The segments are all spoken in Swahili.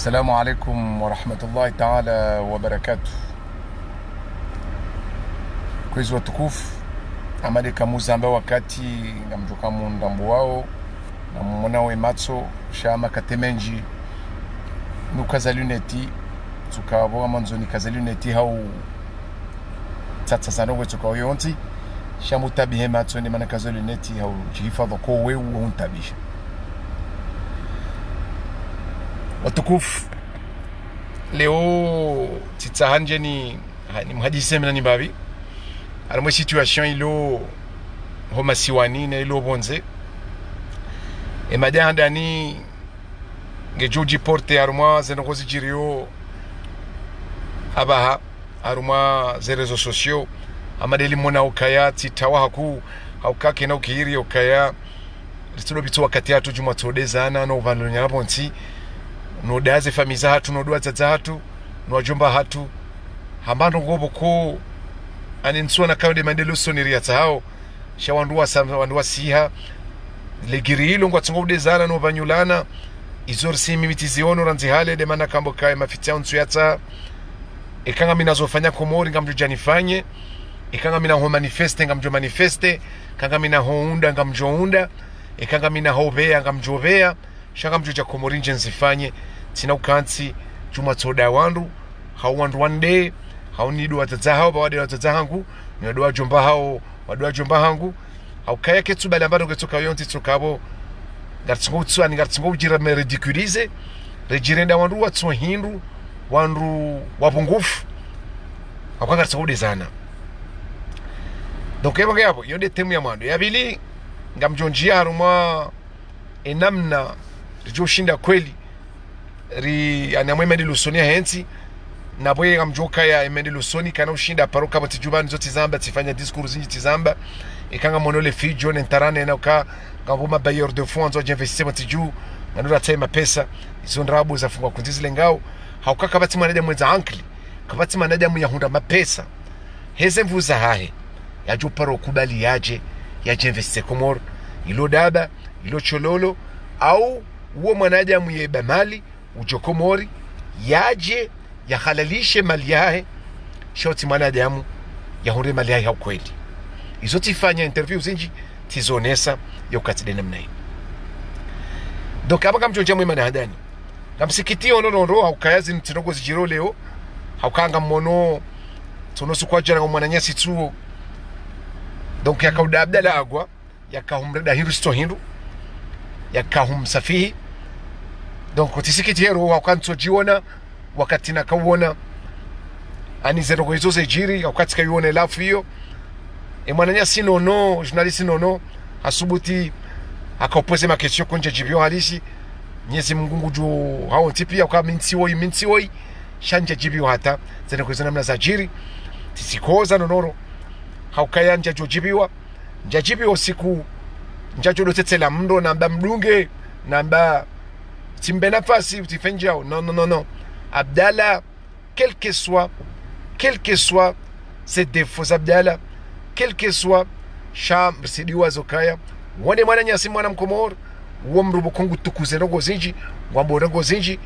Assalamu alaikum wa rahmatullahi ta'ala wa barakatuh. Kwezi watukufu amade kamuza ambao wakati na mjoka mundambu wao na mwanao ematso shama katemenji nukaza luneti tukabo amanzoni kaza luneti hau tsatsa sanogo tukawonti shamu tabihe matso ni mana kaza luneti hau jihifadha kwa wewe untabisha watukufu. Leo titsahanje ni mhadisi mena ni babi alamo situation ilo homa siwani na ilo bonze e madanda ni ngejoji porte aruma zenogozi jirio abaha aruma ze réseaux sociaux amadeli mona ukaya titawa haku haukake na ukiri ukaya ritulo bitu wakati atu juma todezana no valonya bonti no daze famiza hatu no duaza hatu no ajumba hatu hambano ngobo ko aninsuwa na kaunde mandelo soniria hao shawandua siha legiri ilo ngwa tsungo dezana no banyulana izor simi mitiziono ranzihale de mana kambo kai mafitia unsu yata ekanga mina zofanya komori ngamjo janifanye ekanga mina ho manifeste ngamjo manifeste kanga mina ho unda ngamjo unda ekanga mina ho bea ngamjo bea shanga mjuja komori nje nzifanye tina ukansi juma tsoda wandu hawandu one day haunidu watadza hao bawade watadza hangu nyodoa jomba hao wadua jomba hangu haukaya ketsu bale ambado ketoka yonti tsokabo ngatsungo tswa ni ngatsungo ujira me ridiculize regirenda wandu watso hindu wandu wabungufu akwanga tsungo dezana donc eba yabo yode temu ya mwando yabili ngamjonjia haruma enamna rijoshinda kweli ri anamwemedi lusonia hensi na boye ngamjoka ya emedi lusoni kana ushinda paroka batijubani zote zamba tifanya discours zinji tizamba ikanga monole fijo nentarane na uka ngaboma bailleur de fonds zo investir batiju nganura tema pesa izo ndrabu za fungwa kunzizi lengao haukaka bati manaja mwenza ankli kabati manaja muyahunda mapesa heze mvuza hahe ya juparo kubali yaje investir komor ilo daba ilo chololo au uo manaja muyeba mali ujokomori yaje yahalalishe mali yahe shoti mwanadamu yahunde mali yahe ukweli izo tifanya interview zinji tizonesa yokati namna hii donc abaka mjonja mwe manadani kamsikiti ono haukayazi ntinogo zijiro leo haukanga mono tonosu kwa jana mwananyasi tuo donc yakauda abdala agwa yakahumreda hirusto hindu yakahumsafihi donc tisikiti hero wakanto jiona wakati nakauona ani zero kwa hizo zejiri wakati kaione lafu hiyo mwananyasi nono journalist nono asubuti akaopose makesho konje jibio halisi nyezi mungu jo hao tipia kwa mintioi shanje jibio hata zero kwa namna za jiri tisikoza nonoro haukaya nja jojibiwa njajibiwa siku njajo dotetela mndo namba mdunge namba timbe nafasi utifenjao non Abdallah quel que soit ses défauts Abdallah quel que soit sham sidiwa zokaya wone mwana nyasi mwana mkomor wo mrubo kongu tukuze nogo zinji ngwambo nogo zinji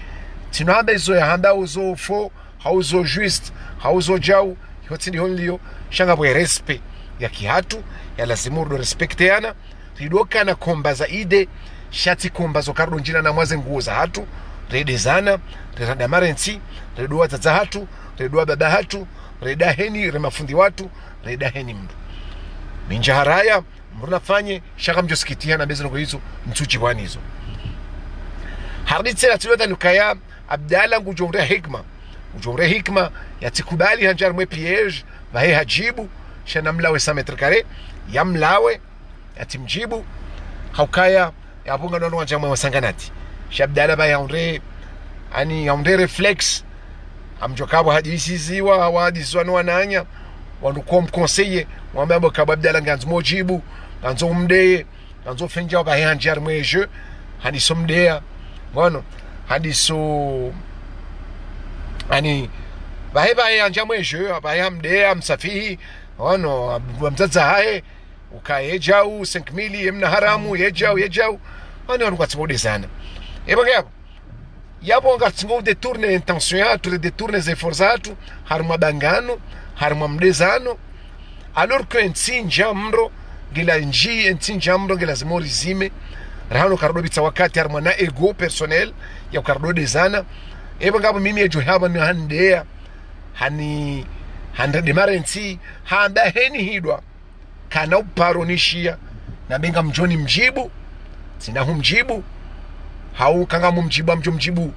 tinamba izo ya handa uzo fo hauzo juste hauzo jau yotini honlio shanga bwe respect ya kihatu ya lazima do respecteana ridoka na komba zaide shati komba zokardo njina na mwaze nguo za hatu redezana reda marensi redua tata hatu redua baba hatu reda heni remafundi watu reda heni mdu minja haraya mbuna fanye shaka mjosikitia na bezano kwa hizo mtuchi wani hizo harditse la tulota nukaya Abdallah ujomre hikma ya tikubali hanjar mwe piege vahe hajibu shana mlawe 100 metre kare ya mlawe ya timjibu haukaya ya bunga nono wanja mwe wasanganati Abdallah ba yaunde ani yaunde reflex amjokabo hadisi ziwa wadisi wanu wananya wanukom conseiller wambe abo kabo Abdallah nganzo mojibu nganzo umdeye nganzo fenja ba hanjar mweje hani somdea ngono hadiso ani ba hanja mweje ba hamdea msafihi ngono mzaza hae ukayejau 5000 emna haramu yejau ani wanu kwatsibode sana eba yabo ngatingo detourne intention yatu detourne efforts zatu harma bangano harma mdezano alors que nsinja mro gila nji nsinja mro gila zimori zime rahano kardo bitsa wakati harma na ego personnel ya kardo dezana eba ngabo mimi ejo haba ni handea hani handa demarensi handa heni hidwa kana uparonishia na benga mjoni mjibu sina humjibu hau kanga mumjibu mjibu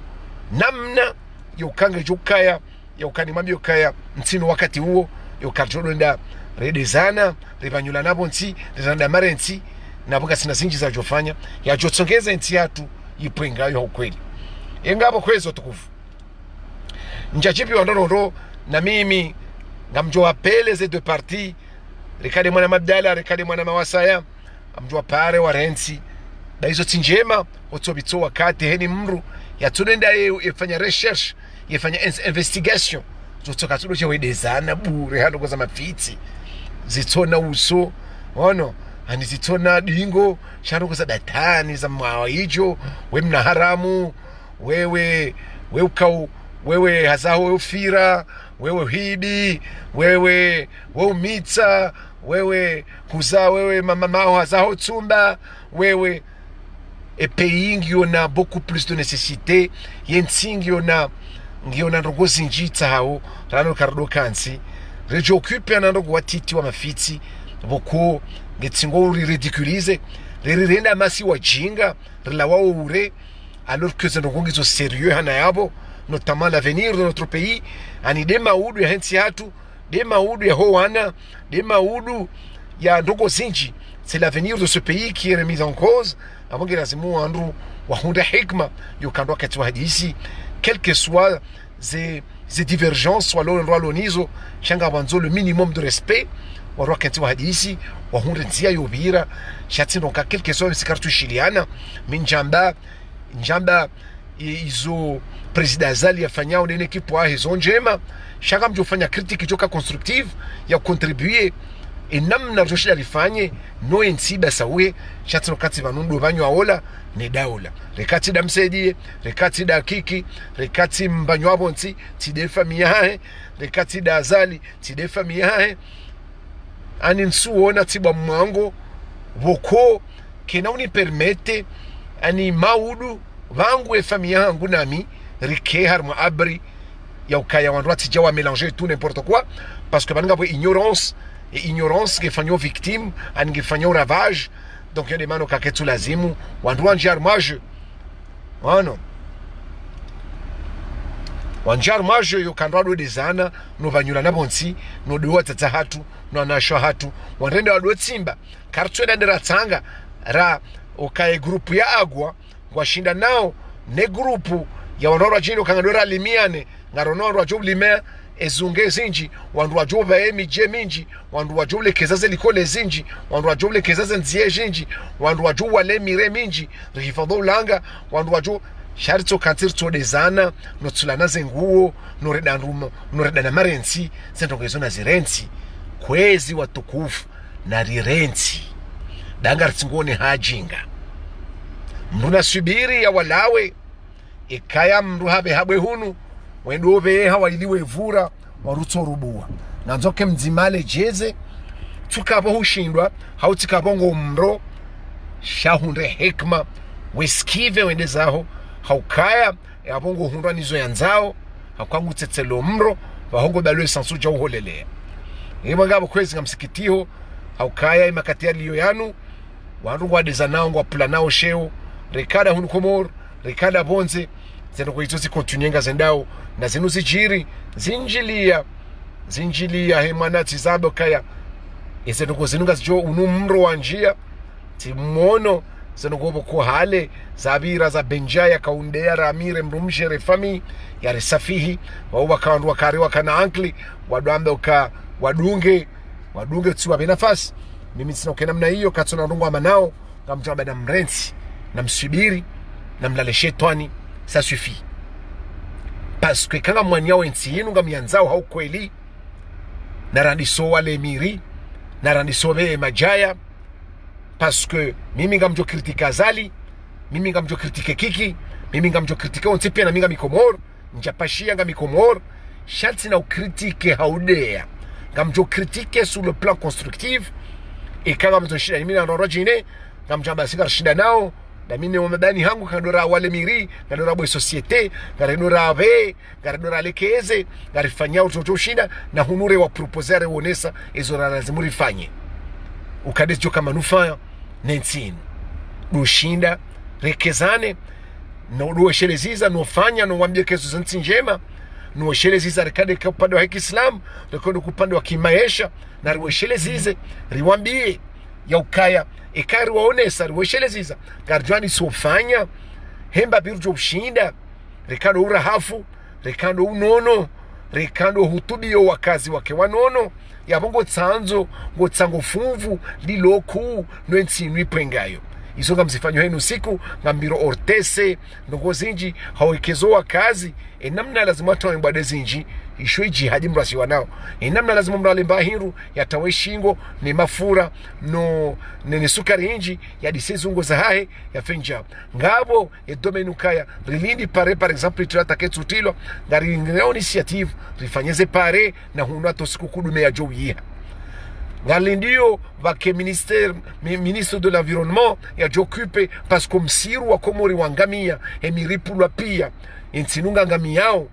namna yokanga jukaya yokani mami yokaya nsino wakati huo yokarjodo nda redezana revanyula nabo nsi rezanda marensi nabuga sina zinji za jofanya ya jotsongeza nsi yatu yipwengayo ukweli engabo kwezo tukufu njachipi wandoro na mimi ngamjua pele ze deux parties rekade mwana mabdala rekade mwana mawasaya amjua pare wa rensi da hizo tinjema otsobitso wakati heni mru ya tunenda yefanya research yefanya investigation zotoka tudo che wedezana bure hano koza mafitsi zitona uso ono ani zitona dingo shano koza datani za mwahijo we mna haramu wewe ukau wewe hazaho ufira wewe hibi wewe mitsa wewe kuza wewe mama hazaho tsumba wewe et pays ngiona beaucoup plus de nécessité yensi ngiona ndogozi njitsa hao rano kardo kansi rejo occupe anandogo watiti wa mafitsi boko ngetsingo ridiculize renda masi wajinga rilawa ure alors que c'est ndogo ngizo sérieux hana yabo notamment l'avenir de notre pays ani de maudu ya hensi hatu de maudu ya hoana de maudu ya ndogo zinji c'est l'avenir de ce pays qui est remis en cause avant que lazimu andru wahunda hikma yokandwa kati wa hadisi quel que soit ces divergences soit l'onizo changa banzo le minimum de respect warwa kati wa hadisi wahunda nzia yobira shati ndoka quel que soit sikartu shiliana minjamba izo president Azali yafanyao nene kipo hizo njema shaka mjofanya critique joka constructive ya contribuer enamna joshila lifanye no ensiba sawe shatino kati banundu banyo aola ne daola rekati da msedie rekati da kiki rekati mbanyo abonti tide famille hae rekati da Azali tide famille hae ani nsuona tiba mwango boko kena uni permette ani maudu vangu e famille yangu nami rike harmo abri ya ukaya wandu atijawa mélanger tout n'importe quoi parce que bananga bo ignorance qui fanyo victime ani fanyo ravage donc yade mano kaketu lazimu wandu wanjar maje wano wanjar maje yo kandwado dezana no vanyula na bonsi no dewa tata hatu no anashwa hatu wandende wadu tsimba kartweda ndera tsanga ra okaye grupu ya agwa washinda nao ne grupu ya wanoro jino kangadora limiane ngaronoro job limea ezunge zinji wandu wajoba emije minji wandu wajole kezaze likole zinji wandu wajole kezaze nzie zinji wandu wajowa le mire minji rifado langa wandu wajo sharito kantirto dezana no tsulana zenguo no redanrumo no redana marensi sentokezo na zirensi kwezi watukufu na rirensi dangar tsingone hajinga mruna subiri ya walawe ikaya mru habe hunu wendo be hawa iliwe vura warutso rubua nanzoke mdzimale jeze tukabo hushindwa hautikabo ngomro shahunde hekma weskive wende zaho haukaya yabongo hundwa nizo yanzao hakwangu tsetselo mro bahongo balwe sansuja uholelea ngabo kwezi ngamsikitiho haukaya imakatia liyo yanu wandu wadeza nao ngwa planao sheo rekada hunu komor rekada bonze zeno kwa itozi kontunyenga zendao na zenu zijiri zinjilia hemana tizabo kaya zeno kwa zenunga zijo unumro wanjia timono zeno gobo kwa hale zabira za benjaya kaundea ramire mrumshere fami ya resafihi wawa kawandu wakari wakana ankli waduambe uka wadunge tsuwa benafasi mimi sina ukena mna hiyo katona rungu manao na mtu abada mrensi na msubiri na mlale shetani ça suffit parce que kanga mwanya wensi yinu ngamianzao haukweli na randiso wale miri na randiso be majaya parce que mimi ngamjo kritika Azali mimi ngamjo kritike kiki mimi ngamjo kritike on tipia na minga mikomor njapashia nga mikomor shanti na ukritike haudea ngamjo kritike sur le plan constructif et kama mzo shida mimi na rojine ngamjo ambasiga shida nao na mimi ne mabani hangu kadora wale miri kadora boy societe kadora be kadora lekeze garifanya utoto shida na hunure wa proposer wonesa ezora lazima rifanye ukadejo kama manufaa nensino dushinda rekezane no duesheleziza no fanya no wambie kezo zanti njema no sheleziza rekade kwa upande wa Kiislamu rekode kwa upande wa kimaisha na riweshelezize riwambie ya ukaya ekari waonesa riwesheleziza garjwani sofanya hemba birjo ushinda rekado urahafu rekado unono rekado hutubio wakazi wake wanono yabongo tsanzo ngo tsango fuvu liloku no ensinu ipengayo isoga msifanyo henu siku ngambiro ortese ndongo zinji hawekezoa kazi namna lazima toa mbade zinji ishwe jihadi mrasi wanao namna lazima mrale mbahiru yatawe shingo ni mafura no ni sukari inji ya disezungo za hae ya fenja ngabo edomenu kaya rilindi pare par exemple trata ketutilo ngari ngeo initiative rifanyeze pare na hunwa to siku kudume ya jowiha ngalindio vake ministre de l'environnement ya jokupe parce que msiru wa komori wangamia emiripulwa pia entinunga ngamiao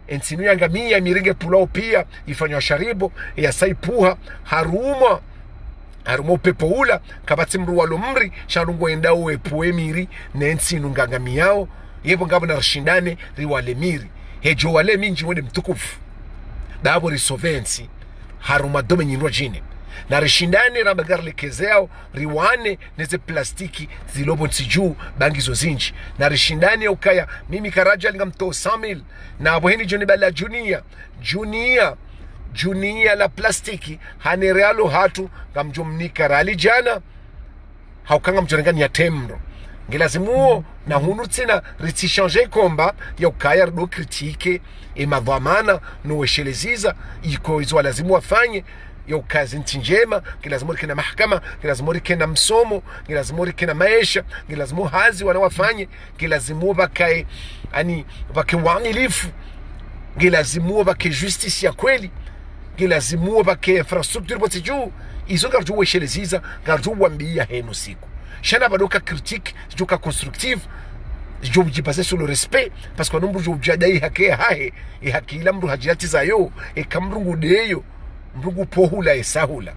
entinu ya ngamia mirige pulao pia ifanywa sharibo ya saipuha haruma upepo ula kabati mru walo mri sharungo endao epuwe miri na entinu ngamiao yebo ngabo na rishindane riwale miri hejo wale minji wende mtukufu dabo risovensi haruma dome nyinwa jine na rishindane rambagar lekezeo riwane neze plastiki zilobo nsiju bangizo zinji na rishindane ukaya mimi karaja linga mto 100,000 na aboheni joni bala junia la plastiki hane realo hatu ngamjomnika rali jana haukanga mjorengani ya temro ngelazimuo na hunu tsena ritsichange komba ya ukaya do kritike emadhamana no wesheleziza iko izo lazimu wafanye yo kazi njema kilazima kina mahakama kilazima kina msomo kilazima kina maisha kilazima hazi wanawafanye kilazima bakae ani bakiwangilifu kilazima bake justice ya kweli kilazima bake infrastructure botiju izo garju wesheleziza garju wambia heno siku shana badoka critique joka constructive jo bujipase sur le respect parce que nombre jo bujadai hake hahe e hakila mru hajirati zayo e kamrungu deyo mrugu pohula esahula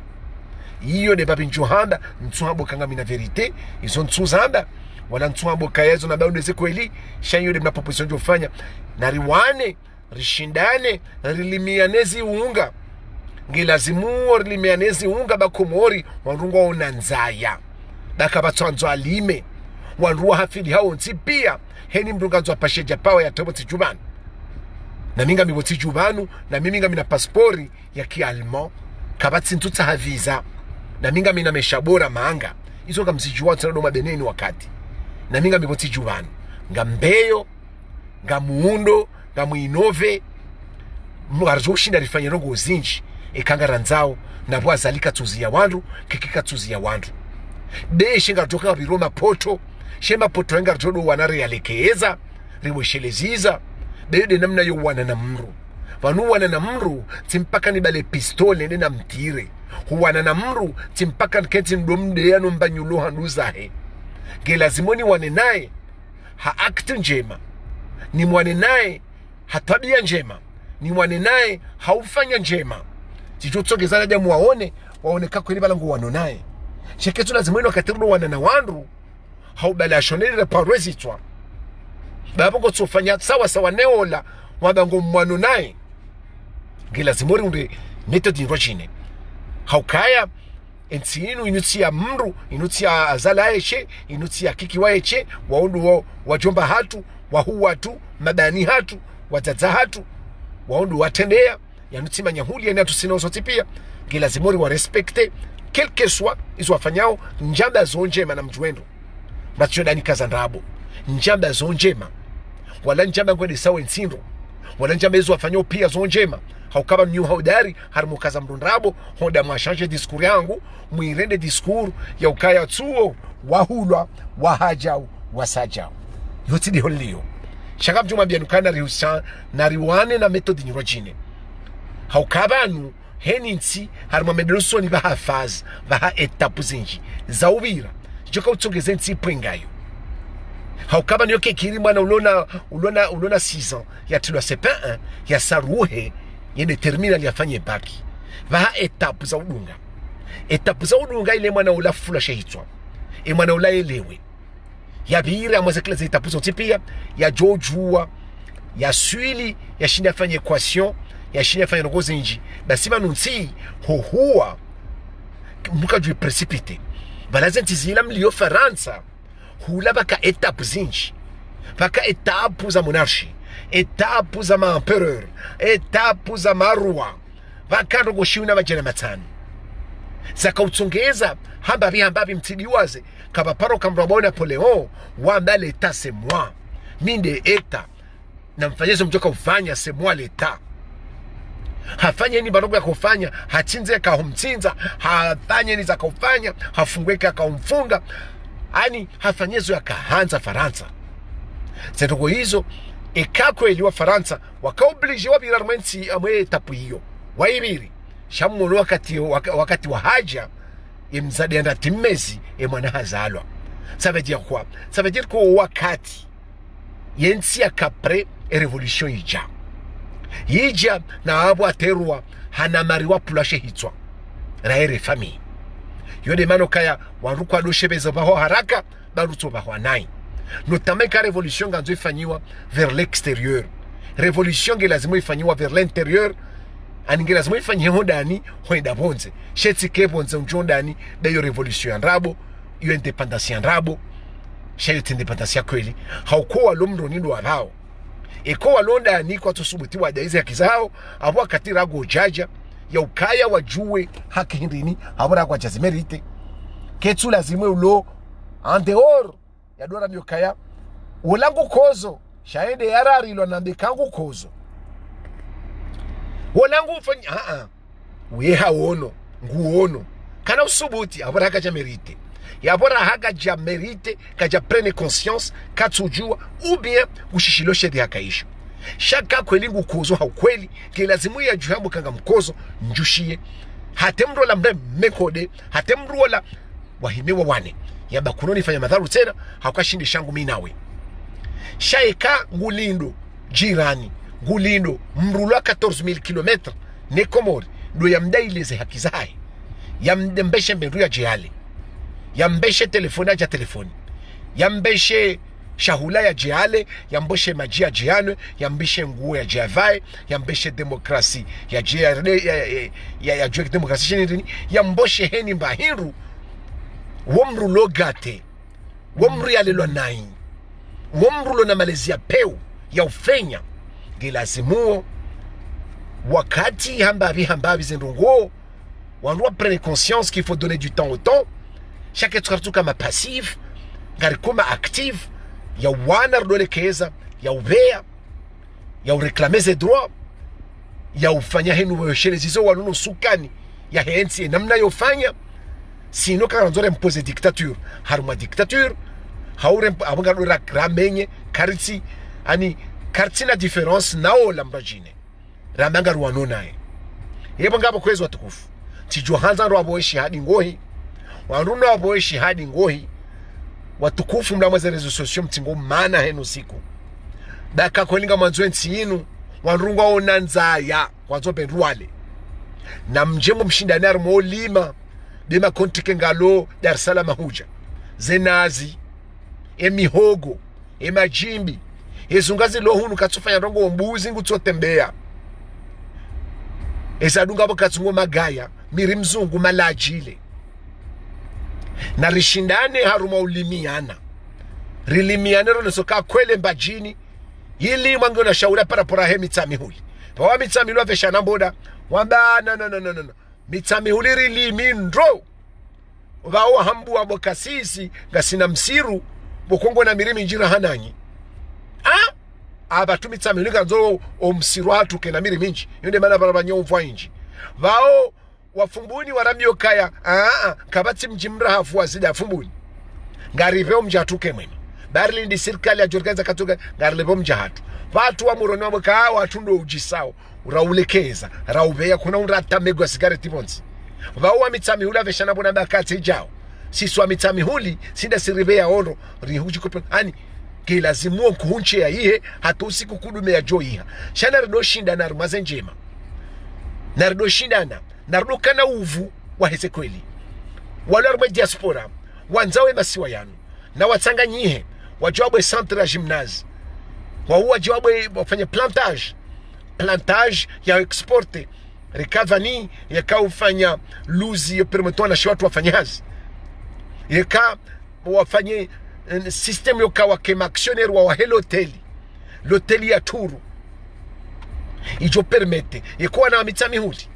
iyo ne babi njohanda ntsuhabo kanga mina verite izo ntsuzanda wala ntsuhabo kayezo na baunde ze kweli shanyo de na proposition jo fanya na riwane rishindane rilimianezi unga ngilazimu rilimianezi unga bakomori wanrungo onanzaya bakabatsanzo alime wanruwa hafidi hao ntipia heni mrunganzo apasheja pawa ya tobo tijubanu na minga miboti jubanu na minga mina pasipori ya kialmo kabati ntuta haviza na minga mina meshabora maanga izo ngamzijuwa tsano mabeneni wakati na minga miboti jubanu ngambeyo ngamuundo ngamuinove mwarjoshinda rifanye rongo zinji ekangaranzao na bwa zalika tuzia wandu kikika tuzia wandu de shinga toka biroma poto shema poto enga jodo wanare yalekeza riwesheleziza bede namna yo wana na mru vanu wana na mru timpaka ni bale pistole nena mtire huwana na mru timpaka kenti ndomde ya nombanyulo handuzahe gelazimoni wane nae ha akti njema ni mwane nae hatabia njema ni mwane nae haufanya njema chichotsoge zana jamu waone kako ili balangu wano nae sheketu lazimoni wakatirudo wana na wandu haubala shoneli reparwezi twa babongo tsofanya sawa neola wabango mwano nae gelazimori unde method rojine haukaya ensinu inutia mru inutia azala eche inutia kiki waeche waundu wajomba hatu wahu watu mabani hatu watata hatu waundu watendea yanutima nyahuli ya natu sina usoti pia gelazimori wa respecte kelke soit izo wafanyao njamba zonjema na mjuendo machodani kazandrabo njamba zonjema wala njamba ngwede sawa ensindo wala njamba izo wafanyao pia zonjema haukaba nyu haudari harmukaza mrundrabo honda mwashange diskuru yangu mwirende diskuru ya ukaya tsuo wahulwa wahajao wasajao yoti di holio shaka mtu mambia nukana riusa na riwane na metodi nyurojine haukabanu heninsi haruma medroso ni baha faz baha etapu zinji zaubira joka utsongeze nsi pwengayo haukabanu yoke kiri mwana ulona 6 ans ya tilwa sepa ya saruhe yene terminal yafanye baki baha etapu za udunga ile mwana ula fula shehitwa mwana ula elewe ya bira amwezekela za etapu zonti pia ya jojua ya swili ya shini afanye equation ya shini afanye ngozi nji basi manunsi hohua muka jui precipite balaze ntizila mlio Faransa hula baka etapu zinji baka etapu za monarchi etapu za maempereur etapu za marua baka ndogo shiuna majana matano zaka utsongeza hambabi mtidiwaze kabaparo kamrabona Napoleon wamba l'etat c'est moi minde eta na mfanyezo mjoka ufanya c'est moi l'etat hafanye ni barogo ya kufanya hatinze kahumtinza hafanye ni za kufanya hafungweka kahumfunga ani hafanyezo ya kahanza Faransa zetoko hizo ekako eliwa Faransa wakaoblige wabirarmensi amwe etapu hiyo waibiri shamuno wakati wa haja imzadi anda timezi mwana hazalwa ça veut dire ko wakati yensi akapre revolution yija na abo aterwa hana mariwa pulashe hitwa raere famille yode mano kaya warukwa doshebeza baho haraka baruto baho nai notamment ka revolution ganzo ifanyiwa vers l'extérieur revolution ge lazima ifanyiwa vers l'intérieur aninge lazima ifanyiwa ndani hoenda bonze shetsi kebonze njondani dayo revolution nrabo yo independence nrabo shayo independence kweli haukuwa lomro nindo alao eko Londa ni kwa tusubuti wa daize ya kizao abo katira go jaja ya ukaya wajue haki hindini abura kwa jazimerite ketu lazima ulo en dehors ya dora myokaya ulangu kozo shaende yarari lo nambekangu kozo ulangu ufanya we haono nguono kana usubuti abura ka jamerite ya bora haga jamerite kaja prene conscience katsujua ou bien ushishilo shedi hakaisho shaka kweli ngukozo haukweli ke lazimu ya juhambu kanga mkozo njushie hatemro la mbe mekode hatemro la wahimewa wane ya bakunoni fanya madharu tena haukashindi shangu minawe shaika ngulindo jirani ngulindo mrulwa 14000 km ne Komori do ya mdaileze hakizae ya mdembeshe mbendu ya jiale yambeshe telefoni aja telefoni yambeshe shahula ya jiale yamboshe majia jiane yambeshe nguo ya jiavae yambeshe demokrasi ya jiare ya jue demokrasi shenini yamboshe heni mbahiru womru logate womru yalelo nai womru lo na Malaysia peu ya ufenya gilazimuo wakati hambavi zendongo wanwa prendre conscience qu'il faut donner du temps au temps chaque être kama passif ngari kuma active ya wana dole keza ya ubea ya ureclamer ses droits ya ufanya henu weshele zizo waluno sukani ya hensi namna yofanya sino kana nzore impose dictature haruma dictature haure abanga dora ramenye kariti ani kartina difference nao lambajine ramanga ruwano nae yebo ngabo kwezi watukufu tijwa hanza ro aboishi hadi ngohi waruno aboishi hadi ngohi watukufu mlamweze rezo sosio mtingo mana henu siku daka kwelinga mwanzo ntinu warungwa onanzaya kwanzo benruale na mjemo mshindani armo lima bema kontike ngalo Dar es Salaam huja zenazi emihogo emajimbi ezungazi lohunu katsufanya rongo mbuzi ngutsotembea esadunga bokatsungo magaya miri mzungu malajile na rishindane haruma ulimiana rilimiana rono soka kwele mbajini ili mwangu na shaura para pora he mitami huli pawa mitami lwa vesha namboda wamba no mitami huli rilimi ndro wao hambu wa bokasisi gasina msiru bokongo na mirimi njira hananyi aba tumitami huli kanzo omsiru hatu kena mirimi nji yonde mana barabanyo mvwa inji wao wafumbuni waramyo kaya kabati mjimra hafu wazida fumbuni ngariveo mjatuke mwema barli ndi serikali ajorganiza katoka ngarlebo mjahatu watu wa muroni wa mwaka watu ndo ujisao uraulekeza raubeya kuna unrata megwa sigareti bonzi vawa mitami hula veshana bona bakati ijao siswa mitami huli sinda siribeya oro rihuji kupe ani ke lazimu kuhunche ya ihe hata usiku kudume ya jo iha shana rido shinda na rumaze njema na rido shindana na rido kana uvu wa heze kweli wala rume diaspora wanzawe masiwa yanu na watanga nyihe wajwabwe centre ya gymnase wahuwa jwabwe wafanya plantage ya exporte rekavani yaka ufanya luzi ya permetuwa na shiwatu wafanyazi yaka wafanye system yoka wakema actionnaire wa wahele l'hoteli ya Turu ijo permete yekuwa na mitami huli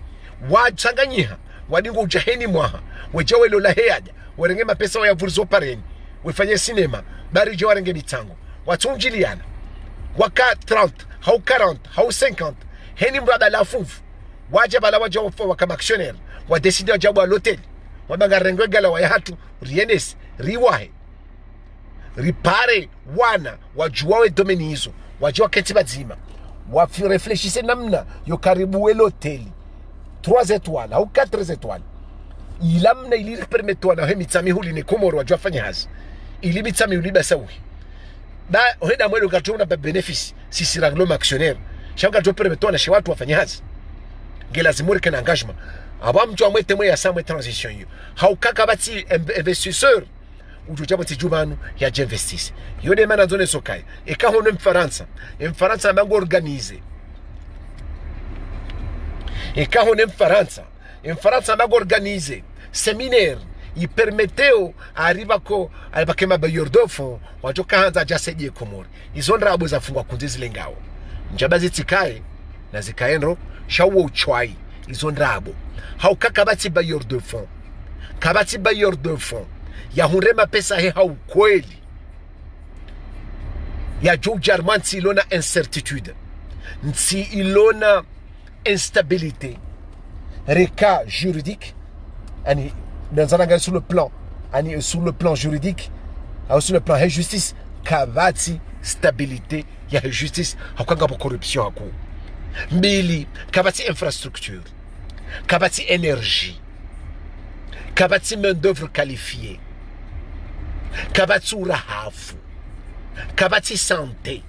wajanganyiha wadingo ujaheni mwaha wejawe lola heaja warenge mapesa wa ya vurzo pareni wefanye sinema bari jo warenge mitango watunjiliana waka 30 hau 40 hau 50 heni mrada la fufu waje bala waje wakama actionnaire wa decide wajabu wa l'hoteli wabanga rengwe gala wa yahatu rienesi riwahe ripare wana wajuwawe domeni hizo wajua ketiba zima wafirefleshise namna yo karibu l'hoteli 3 étoiles au 4 étoiles ilamna ili permetwa na mitami huli ni Komoro wajua fanya hazi ili mitami huli basawi ba heda mwelo katuna ba benefice sisi raglo actionnaire shanga jo permetwa na watu wafanya hazi ngela zimuri kana engagement aba mtu amwete mwe ya samwe transition yo haukaka bati investisseur ujujabo tijubanu ya jinvestisse yode mana zone sokai eka hono mfaransa mango organize eka hono mfaransa mango organize séminaire i permeteo arriba kema bayordofo wajoka hanza jaseje Komori izondra abo zafungwa kunzizi lengao njabazi tikae na zikaenro shawo uchwai izondra abo haukaka bati bayordofo kabati bayordofo ya hunrema pesa he hau kweli ya jo jarman si ilona incertitude si ilona instabilité reka juridique ani danzananga sur le plan juridique au sur le plan de justice kabati stabilité ya justice hakanga po corruption haku mbili kabati infrastructure kabati énergie kabati main d'œuvre qualifiée kabati urahafu kabati santé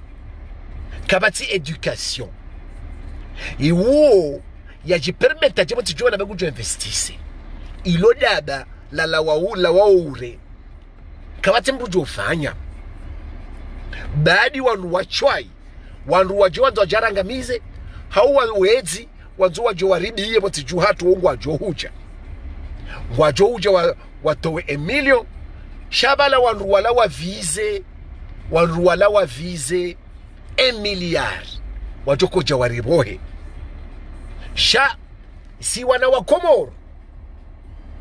kabati éducation iwo yajipermeta jemo tijona bagujo investisse ilo dada la waure kabati mbujo ufanya baadi wanu wachwai wanu wajiwanzo wajarangamize hauwa wezi wanzo wajo waribi yemo tiju hatu ongu wajo huja watowe Emilio shabala wanu wala wa vize 1 milliard wajoko jawaribohe sha si wana wa Komoro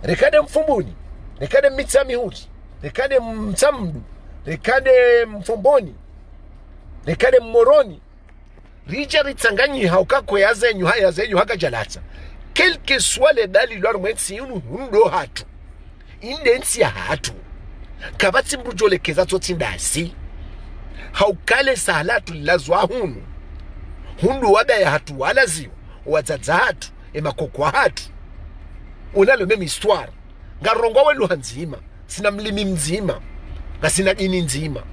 rekade mfumbuni rekade mitsami huti rekade msamdu rekade mfumboni rekade mmoroni rija ritsanganyi haukako yazenyu haka jalata quelque soit les dali lor mwensi unu hundo hatu indensi ya hatu kabati mbujole keza tindasi haukale salatu lazwa hundu wada ya hatu wala ziwa wazaza hatu emakokwa hatu unalo meme histoire ngarongo welu hanzima sina mlimi mzima na sina dini nzima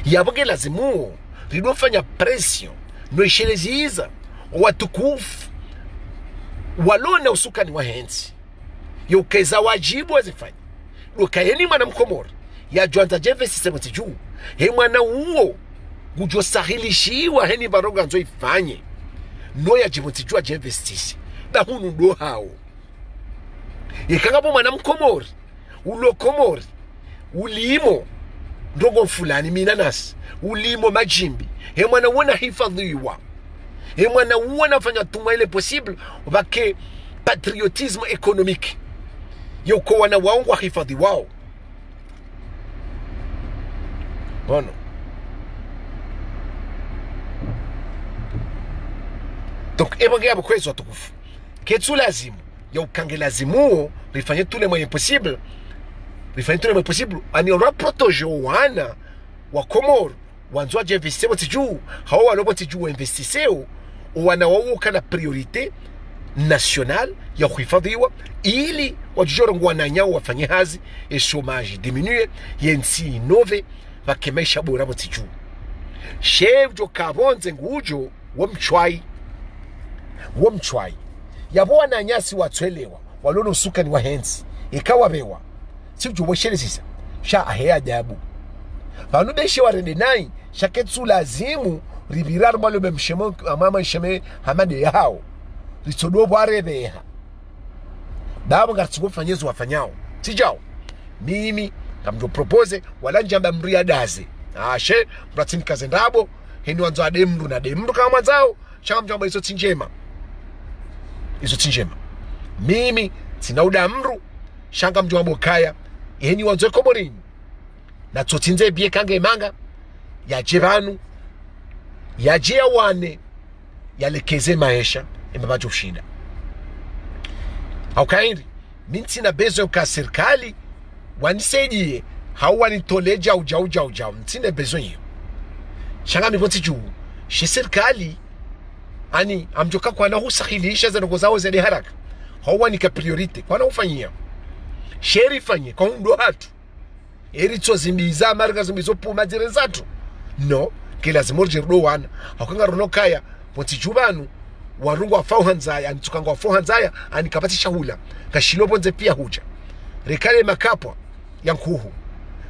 yaboge lazimu ridofanya pression no isheleziza watukufu walona usukani wa hensi yokeza wajibu wazifanya ukayeni mwana Mkomoro ya Joanta Jeve sistema tiju he mwana uo gujo sahilishiwa heni baroga nzo ifanye no ya jibu tiju Jeve stisi da hunu ndo hao ikangapo mwana Mkomoro ulo Komori ulimo ndogo fulani minanasi ulimo majimbi he mwana uona hifadhiwa he mwana uona fanya tuma ile possible wake patriotisme économique yoko wana waongo hifadhi wao bono donc ebonge abo kwezo tukufu ketsu lazimu ya ukange lazimu rifanye tule moyen possible rifanyituna mwe possible ani raprotoje wana wa Komoro wanzwa je investiseo tiju hao walobo tiju investiseo wana wauka na priorite national ya kuhifadhiwa ili wajijoro wananyao wafanye hazi e chômage diminue yensi inove vakemesha bora tiju chef jo kabonze ngujo womchwai yabo wananyasi watwelewa walono suka ni wahenzi ikawa bewa sivyo woshelezisa sha ahe ajabu vanu beshe warende nai shaketsu lazimu ribirar malo bemshemo amama sheme hamade yao ritodo bwarebeha dabo ngatsuko fanyezo wafanyao sijao mimi ngamjo propose wala njamba mria daze ashe mratini kazendabo heni wanzo ademru na demru kama mwanzao chama mjamba iso tinjema mimi sinauda mru shanga mjombo kaya heni wanzo Komorini na tsotinze bie kange manga ya jevanu ya jia wane yalekeze maisha embabajo ushinda haukaindi minti na bezo ka serikali wanisaidie hawanitoleja ujao mtine bezo hiyo shanga miboti juu shi serikali ani amjoka kwa na husahilisha za ndogo zao zede haraka hawanika priorite kwa na ufanyia sheri fanye kwa ndo hatu eri tozimbiza marga zimbizo puma zatu no kila zimorje ro wana hakanga rono kaya poti jubanu warungu wa fauhanzaya antukanga wa fauhanzaya anikapati shahula kashilobo nze pia huja rekale makapwa yankuhu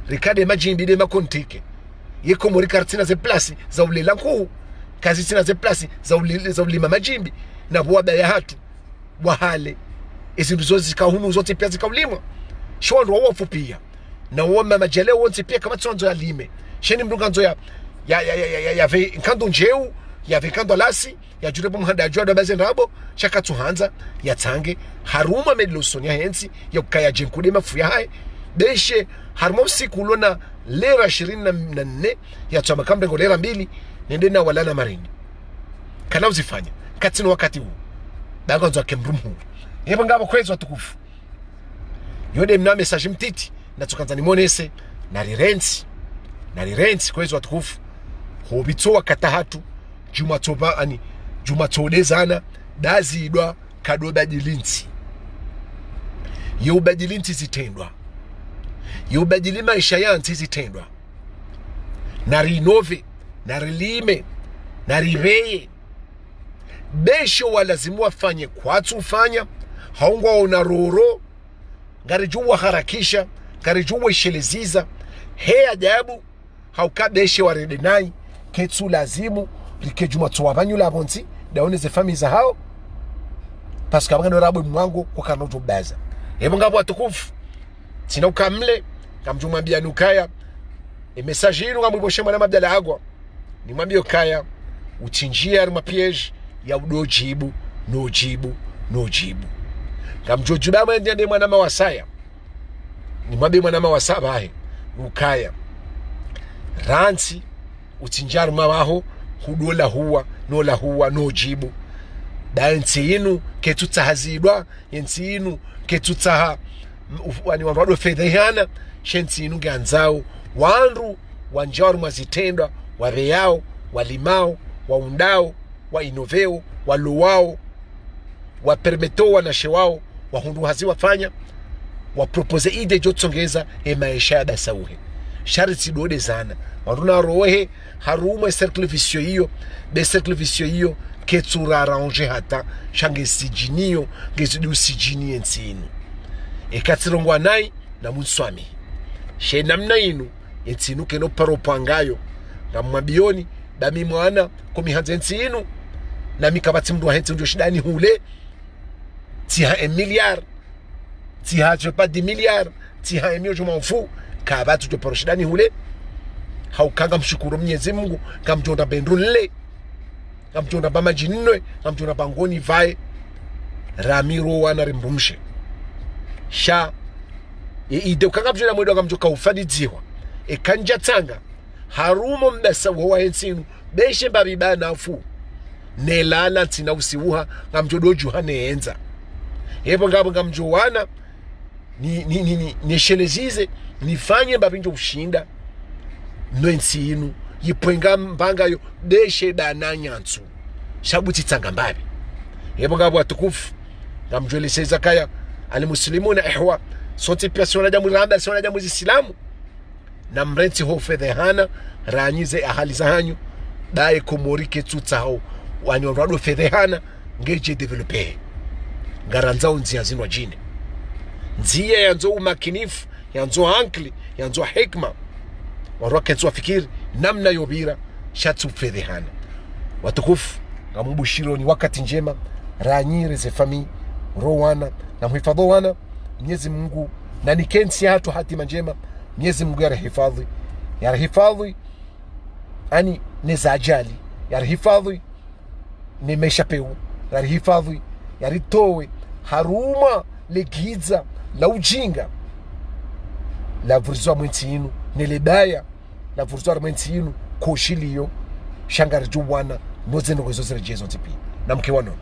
rekale majimbi de makontike yeko muri kartina ze plasi za ulela nkuhu kazi tina ze plasi za ulima majimbi na buwaba ya hatu wahale izindu zozi zikahunu zote pia zikaulimwa shwandu wa wafu pia na wama majele wonse pia kama tsonzo ya lime sheni mruganzo ya ve nkando njeu ya ve kando lasi ya jurebo mhanda ya juada bazen rabo shaka tuhanza ya tange haruma medloson ya hensi ya kukaya jenkude mafu ya hai deshe haruma siku ulona lera 24 ya tuwa makambe ngo lera 2 nende na walana marini kana uzifanya katino wakati huu bagonzo wa kemrumu yeba ngabo kwezo watukufu yode mna message mtiti na tukanzani monese na rirensi kwezo watukufu hobitowa katahatu jumatoba ani jumatolezana dazidwa kadobadilinti yobadilinti zitendwa yobadili maisha yanti zitendwa na rinove na rilime na riveye besho walazimu wafanye kwatu ufanya haungwa onaroro ngarijuwa harakisha ngarijuwa isheleziza he ajabu haukabeshe waredenai ketsu lazimu rikejuma tuwa banyula bonti daone ze family za hao paska abangano rabo mwango kwa kanoto baza ebo ngabo atukufu tina ukamle kamjumwambia nukaya message yinu ngamuboshe mwana mabdala agwa ni mwambie kaya uchinjia mapiege ya udojibu no jibu kamjojuba mwende mwana mawasaya ni mwambie mwana mawasaba hai ukaya ransi uchinjaru mawaho hudola huwa no jibu da nsi inu ketutahazidwa yensi inu ketutaha wani wanwado fedhehana shensi inu ganzao wanru wanjaru mazitendwa waveyao walimao waundao wainoveo waluwao wapermeto wanashewao wahundu haziwa fanya wapropose ide jotsongeza maisha ya dasauhe shariti dode zana wanruna rohe haruma cercle vicieux hiyo ketsura arrange hata shange sijinio ngezidu sijini ensinu ekatirongwa nai na munswami she namna inu ensinu keno paropangayo na mwabioni dami mwana komihanze ensinu na mikabati mdu wa hensi njo shidani hule tiha 1 milliard tiha je pas 10 milliards tiha 1 million je m'en fous kabatu jo paroshidani hule haukanga mshukuru Mwenyezi Mungu kamjonda bendrule kamjonda bamajinwe kamjonda bangoni vai ramiro wana rimbumshe sha ide ukanga mjona mwedo kamjoka ufadidziwa kanja tanga harumo mbesa wa ensinu beshe babibana afu nelala tina usiuha ngamjodo juhane enza hebo ngabo ngamjowana nishelezize nifanye mbapinjo ushinda nwensi inu yipwenga mbanga yo deshe dananyantsu shabuti tsanga mbabi yebo ngabo atukufu ngamjweleseza kaya alimuslimuna ihwa sote pia sona jamu randa sona jamu islamu na mrenti ho fedhehana ranyize ahali zahanyu dae komorike tutsao wanyo rado fedhehana ngeje developer ngaranzao nzia zinwa jine nzia yanzo umakinifu yanzo hankli yanzo hikma waroke nzo fikiri namna yobira shatsu fedhehana watukufu ngamubushiro ni wakati njema ranyire ze fami rowana na mhifadho wana Mwenyezi Mungu na nikensi hatu hatima njema Mwenyezi Mungu yarahifadhi ani nezajali yarahifadhi ni meshapeu yarahifadhi yaritowe haruma legiza la ujinga la vurzwa mwenti inu neledaya la vurzwa mwenti inu koshiliyo shangari juwana nozeno kwezo zire jezo tipi na mke wano